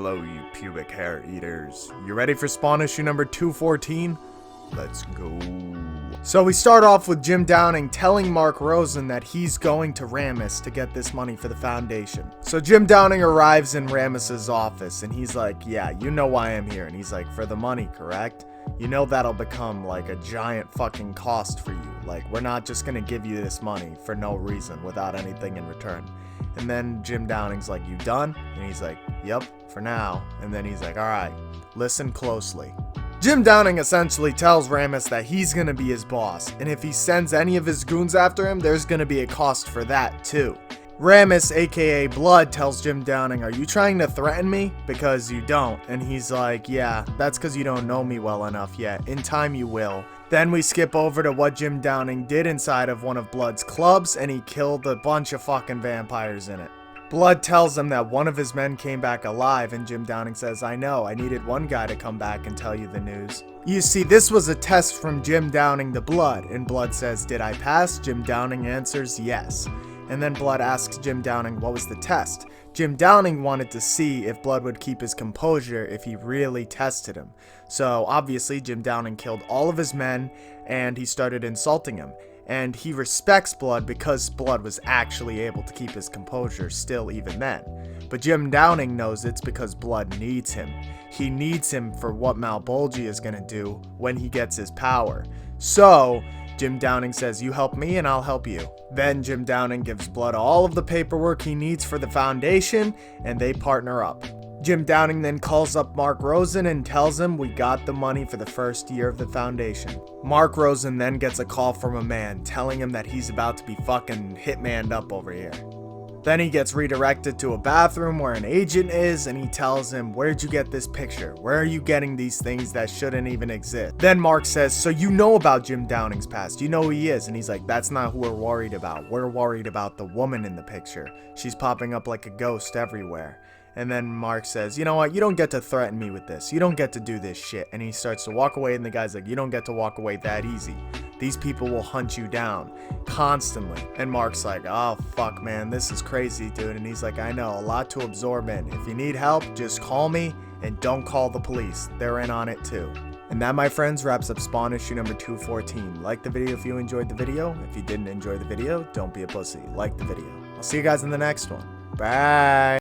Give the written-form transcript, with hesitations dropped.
Hello, you pubic hair eaters. You ready for Spawn issue number 214? Let's go. So we start off with Jim Downing telling Mark Rosen that he's going to Ramis to get this money for the foundation. So Jim Downing arrives in Ramis's office and he's like, yeah, you know why I'm here. And he's like, for the money, correct? You know that'll become like a giant fucking cost for you. Like, we're not just gonna give you this money for no reason without anything in return. And then Jim Downing's like, you done? And he's like, yep, for now. And then he's like, alright, listen closely. Jim Downing essentially tells Ramis that he's gonna be his boss, and if he sends any of his goons after him, there's gonna be a cost for that too. Ramis, aka Blood, tells Jim Downing, are you trying to threaten me? Because you don't. And he's like, yeah, that's because you don't know me well enough yet. In time you will. Then we skip over to what Jim Downing did inside of one of Blood's clubs, and he killed a bunch of fucking vampires in it. Blood tells him that one of his men came back alive, and Jim Downing says, I know, I needed one guy to come back and tell you the news. You see, this was a test from Jim Downing to Blood, and Blood says, did I pass? Jim Downing answers, yes. And then Blood asks Jim Downing what was the test. Jim Downing wanted to see if Blood would keep his composure if he really tested him. So obviously Jim Downing killed all of his men and he started insulting him. And he respects Blood because Blood was actually able to keep his composure still even then. But Jim Downing knows it's because Blood needs him. He needs him for what Malbolgia is going to do when he gets his power. So Jim Downing says, you help me and I'll help you. Then Jim Downing gives Blood all of the paperwork he needs for the foundation and they partner up. Jim Downing then calls up Mark Rosen and tells him we got the money for the first year of the foundation. Mark Rosen then gets a call from a man telling him that he's about to be fucking hitmaned up over here. Then he gets redirected to a bathroom where an agent is and he tells him, where'd you get this picture? Where are you getting these things that shouldn't even exist? Then Mark says, so you know about Jim Downing's past, you know who he is. And he's like, that's not who we're worried about. We're worried about the woman in the picture. She's popping up like a ghost everywhere. And then Mark says, you know what, you don't get to threaten me with this. You don't get to do this shit. And he starts to walk away and the guy's like, you don't get to walk away that easy. These people will hunt you down constantly. And Mark's like, oh fuck man, this is crazy dude. And he's like, I know, a lot to absorb in. If you need help, just call me and don't call the police. They're in on it too. And that, my friends, wraps up Spawn issue number 214. Like the video if you enjoyed the video. If you didn't enjoy the video, don't be a pussy. Like the video. I'll see you guys in the next one. Bye.